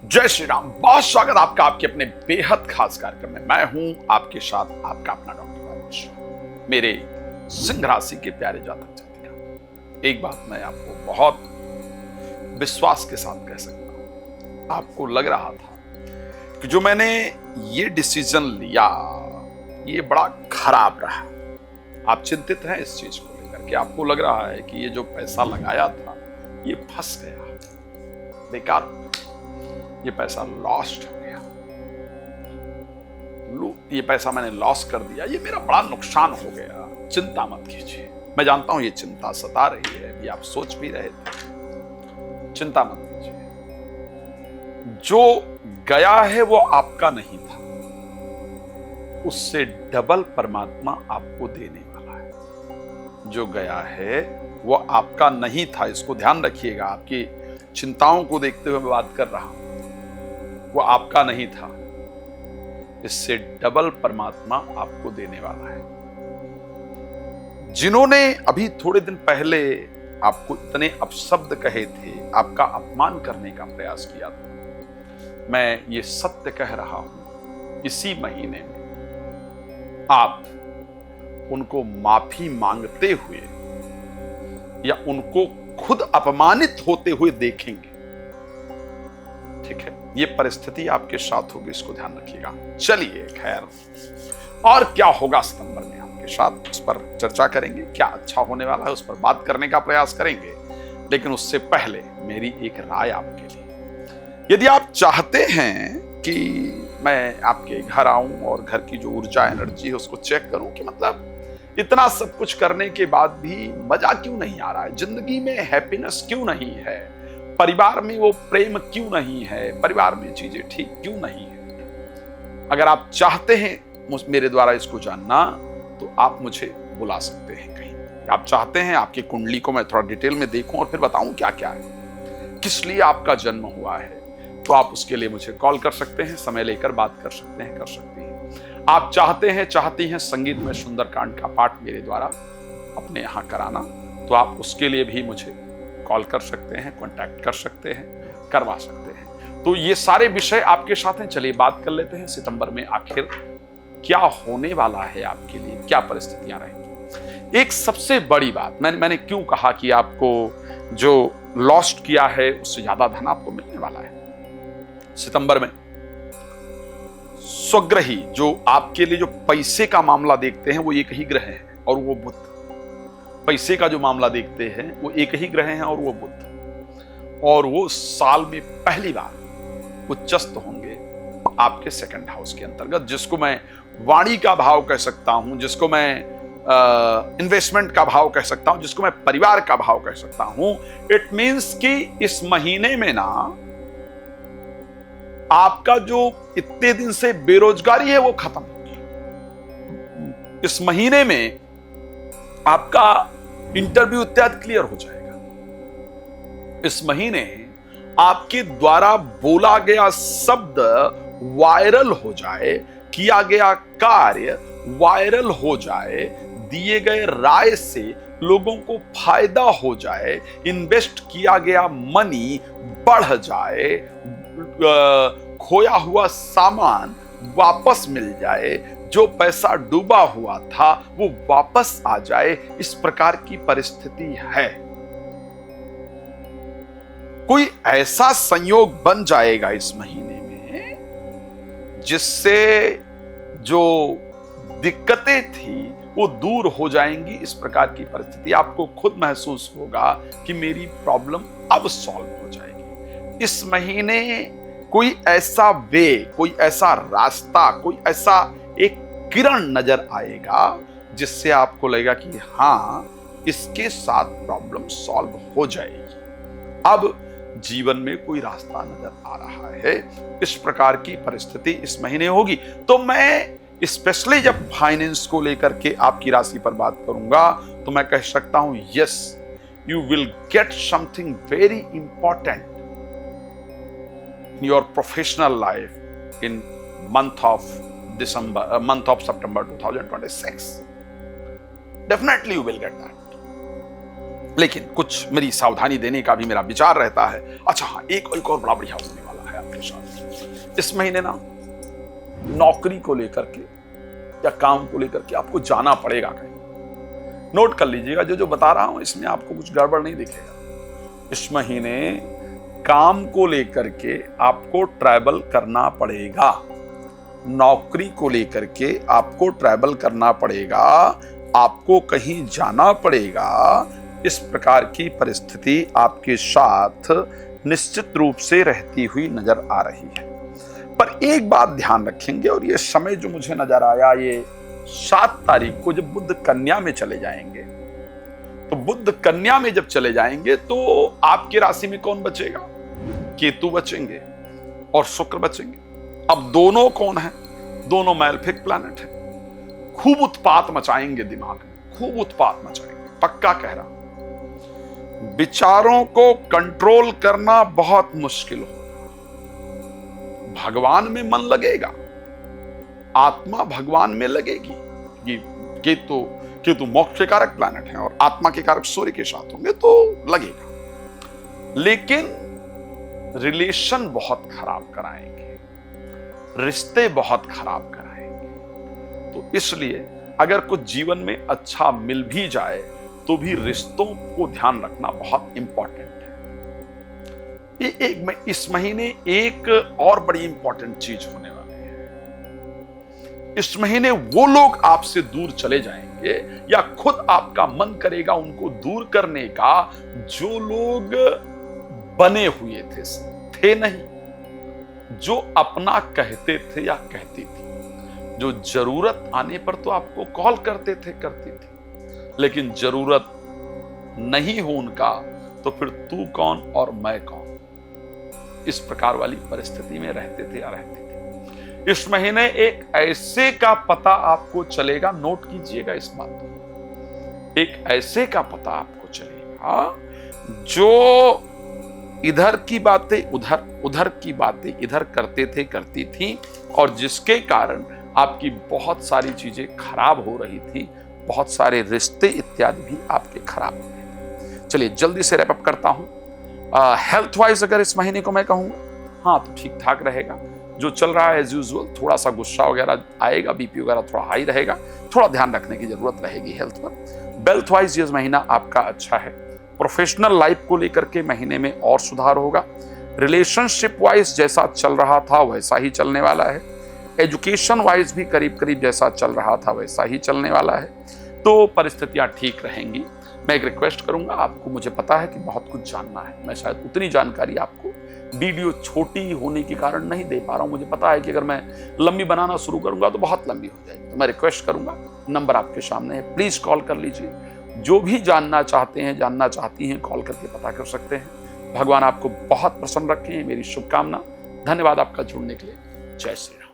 जय श्री राम। बहुत स्वागत आपका आपके अपने बेहद खास कार्यक्रम में। मैं हूं आपके साथ आपका अपना डॉक्टर राजेश। मेरे सिंह राशि के प्यारे जातक जातिका, एक बात मैं आपको बहुत विश्वास के साथ कह सकता हूं। आपको लग रहा था कि जो मैंने ये डिसीजन लिया ये बड़ा खराब रहा। आप चिंतित हैं इस चीज को लेकर के। आपको लग रहा है कि ये जो पैसा लगाया था ये फंस गया, बेकार, ये पैसा लॉस्ट हो गया, ये पैसा मैंने लॉस कर दिया, ये मेरा बड़ा नुकसान हो गया। चिंता मत कीजिए। मैं जानता हूं ये चिंता सता रही है, ये आप सोच भी रहे थे। चिंता मत कीजिए। जो गया है वो आपका नहीं था, उससे डबल परमात्मा आपको देने वाला है। जो गया है वो आपका नहीं था, इसको ध्यान रखिएगा। आपकी चिंताओं को देखते हुए मैं बात कर रहा हूं। वो आपका नहीं था, इससे डबल परमात्मा आपको देने वाला है। जिन्होंने अभी थोड़े दिन पहले आपको इतने अपशब्द कहे थे, आपका अपमान करने का प्रयास किया था, मैं ये सत्य कह रहा हूं, इसी महीने में आप उनको माफी मांगते हुए या उनको खुद अपमानित होते हुए देखेंगे। ठीक है, ये परिस्थिति आपके साथ होगी, इसको ध्यान रखिएगा। चलिए खैर, और क्या होगा सितंबर में आपके साथ, उस पर चर्चा करेंगे। क्या अच्छा होने वाला है उस पर बात करने का प्रयास करेंगे। लेकिन उससे पहले मेरी एक राय आपके लिए। यदि आप चाहते हैं कि मैं आपके घर आऊं और घर की जो ऊर्जा एनर्जी है उसको चेक करूं कि मतलब इतना सब कुछ करने के बाद भी मजा क्यों नहीं आ रहा है, जिंदगी में हैप्पीनेस क्यों नहीं है, परिवार में वो प्रेम क्यों नहीं है, परिवार में चीजें ठीक क्यों नहीं है, अगर आप चाहते हैं मेरे द्वारा इसको जानना तो आप मुझे बुला सकते हैं कहीं। आप चाहते हैं आपकी कुंडली को मैं थोड़ा डिटेल में देखूं और फिर बताऊं क्या क्या है, किस लिए आपका जन्म हुआ है, तो आप उसके लिए मुझे कॉल कर सकते हैं, समय लेकर बात कर सकते हैं, कर सकती हैं। आप चाहती हैं संगीत में सुंदरकांड का पाठ मेरे द्वारा अपने यहां कराना, तो आप उसके लिए भी मुझे कॉल कर सकते हैं, कांटेक्ट कर सकते हैं, करवा सकते हैं। तो ये सारे विषय आपके साथ हैं। चलिए बात कर लेते हैं सितंबर में आखिर क्या होने वाला है आपके लिए, क्या परिस्थितियां रहेंगी। एक सबसे बड़ी बात, मैंने क्यों कहा कि आपको जो लॉस्ट किया है उससे ज्यादा धन आपको मिलने वाला है सितंबर में। स्वग्रही जो आपके लिए जो पैसे का मामला देखते हैं वो एक ही ग्रह है और वो बुध। पैसे का जो मामला देखते हैं वो एक ही ग्रह हैं और वो बुध, और वो साल में पहली बार उच्चस्त होंगे आपके सेकंड हाउस के अंतर्गत, जिसको मैं वाणी का भाव कह सकता हूं, जिसको मैं इन्वेस्टमेंट का भाव कह सकता हूं, जिसको मैं परिवार का भाव कह सकता हूं। इट मींस कि इस महीने में ना आपका जो इतने दिन से बेरोजगारी है वो खत्म होगी। इस महीने में आपका इंटरव्यू इत्यादि क्लियर हो जाएगा। इस महीने आपके द्वारा बोला गया शब्द वायरल हो जाए, किया गया कार्य वायरल हो जाए, दिए गए राय से लोगों को फायदा हो जाए, इन्वेस्ट किया गया मनी बढ़ जाए, खोया हुआ सामान वापस मिल जाए, जो पैसा डूबा हुआ था वो वापस आ जाए, इस प्रकार की परिस्थिति है। कोई ऐसा संयोग बन जाएगा इस महीने में जिससे जो दिक्कतें थी वो दूर हो जाएंगी। इस प्रकार की परिस्थिति आपको खुद महसूस होगा कि मेरी प्रॉब्लम अब सॉल्व हो जाएगी। इस महीने कोई ऐसा वे, कोई ऐसा रास्ता, कोई ऐसा एक किरण नजर आएगा जिससे आपको लगेगा कि हाँ, इसके साथ प्रॉब्लम सॉल्व हो जाएगी, अब जीवन में कोई रास्ता नजर आ रहा है। इस प्रकार की परिस्थिति इस महीने होगी। तो मैं स्पेशली जब फाइनेंस को लेकर के आपकी राशि पर बात करूंगा तो मैं कह सकता हूं, yes, you will get something very important in your professional life in month of September 2026. Definitely you will get that. लेकिन कुछ मेरी सावधानी देने का भी मेरा विचार रहता है। अच्छा हाँ, एक और बड़ा बढ़िया होने वाला है आपके साथ। इस महीने ना नौकरी को लेकर के या काम को लेकर के आपको जाना पड़ेगा कहीं। नोट कर लीजिएगा, जो बता रहा हूं इसमें आपको कुछ गड़बड़ नहीं दिखेगा। इस महीने काम को लेकर के आपको ट्रैवल करना पड़ेगा, नौकरी को लेकर के आपको ट्रैवल करना पड़ेगा, आपको कहीं जाना पड़ेगा। इस प्रकार की परिस्थिति आपके साथ निश्चित रूप से रहती हुई नजर आ रही है। पर एक बात ध्यान रखेंगे, और ये समय जो मुझे नजर आया, ये 7 तारीख को जब बुध कन्या में चले जाएंगे, तो बुध कन्या में जब चले जाएंगे तो आपकी राशि में कौन बचेगा? केतु बचेंगे और शुक्र बचेंगे। अब दोनों कौन है? दोनों मैलेफिक प्लैनेट है। खूब उत्पात मचाएंगे दिमाग में, खूब उत्पात मचाएंगे, पक्का कह रहा हूं। विचारों को कंट्रोल करना बहुत मुश्किल हो। भगवान में मन लगेगा, आत्मा भगवान में लगेगी। ये केतु मोक्ष के कारक प्लैनेट है और आत्मा के कारक सूर्य के साथ होंगे तो लगेगा, लेकिन रिलेशन बहुत खराब कराएंगे, रिश्ते बहुत खराब कराएंगे। तो इसलिए अगर कुछ जीवन में अच्छा मिल भी जाए तो भी रिश्तों को ध्यान रखना बहुत इंपॉर्टेंट है। इस महीने एक और बड़ी इंपॉर्टेंट चीज होने वाली है। इस महीने वो लोग आपसे दूर चले जाएंगे या खुद आपका मन करेगा उनको दूर करने का, जो लोग बने हुए थे नहीं, जो अपना कहते थे या कहती थी, जो जरूरत आने पर तो आपको कॉल करते थे, करती थी, लेकिन जरूरत नहीं हो उनका तो फिर तू कौन और मैं कौन, इस प्रकार वाली परिस्थिति में रहते थे या रहते थे। इस महीने एक ऐसे का पता आपको चलेगा, नोट कीजिएगा इस बात को, एक ऐसे का पता आपको चलेगा जो इधर की बातें उधर, उधर की बातें इधर करते थे, करती थी, और जिसके कारण आपकी बहुत सारी चीजें खराब हो रही थी, बहुत सारे रिश्ते इत्यादि भी आपके खराब हो रहे थे। चलिए जल्दी से रैप अप करता हूं। हेल्थ वाइज अगर इस महीने को मैं कहूंगा, हाँ तो ठीक ठाक रहेगा। जो चल रहा है एज यूजुअल, थोड़ा सा गुस्सा वगैरह आएगा, बीपी वगैरह थोड़ा हाई रहेगा, थोड़ा ध्यान रखने की जरूरत रहेगी हेल्थ पर। वेल्थ वाइज ये महीना आपका अच्छा है। प्रोफेशनल लाइफ को लेकर के महीने में और सुधार होगा। रिलेशनशिप वाइज जैसा चल रहा था वैसा ही चलने वाला है। एजुकेशन वाइज भी करीब करीब जैसा चल रहा था वैसा ही चलने वाला है। तो परिस्थितियां ठीक रहेंगी। मैं एक रिक्वेस्ट करूंगा आपको, मुझे पता है कि बहुत कुछ जानना है, मैं शायद उतनी जानकारी आपको वीडियो छोटी होने के कारण नहीं दे पा रहा हूं। मुझे पता है कि अगर मैं लंबी बनाना शुरू करूंगा तो बहुत लंबी हो जाएगी। तो मैं रिक्वेस्ट करूंगा, नंबर आपके सामने है, प्लीज कॉल कर लीजिए। जो भी जानना चाहते हैं, जानना चाहती हैं, कॉल करके पता कर सकते हैं। भगवान आपको बहुत प्रसन्न रखें, मेरी शुभकामना। धन्यवाद आपका जुड़ने के लिए। जय श्री राम।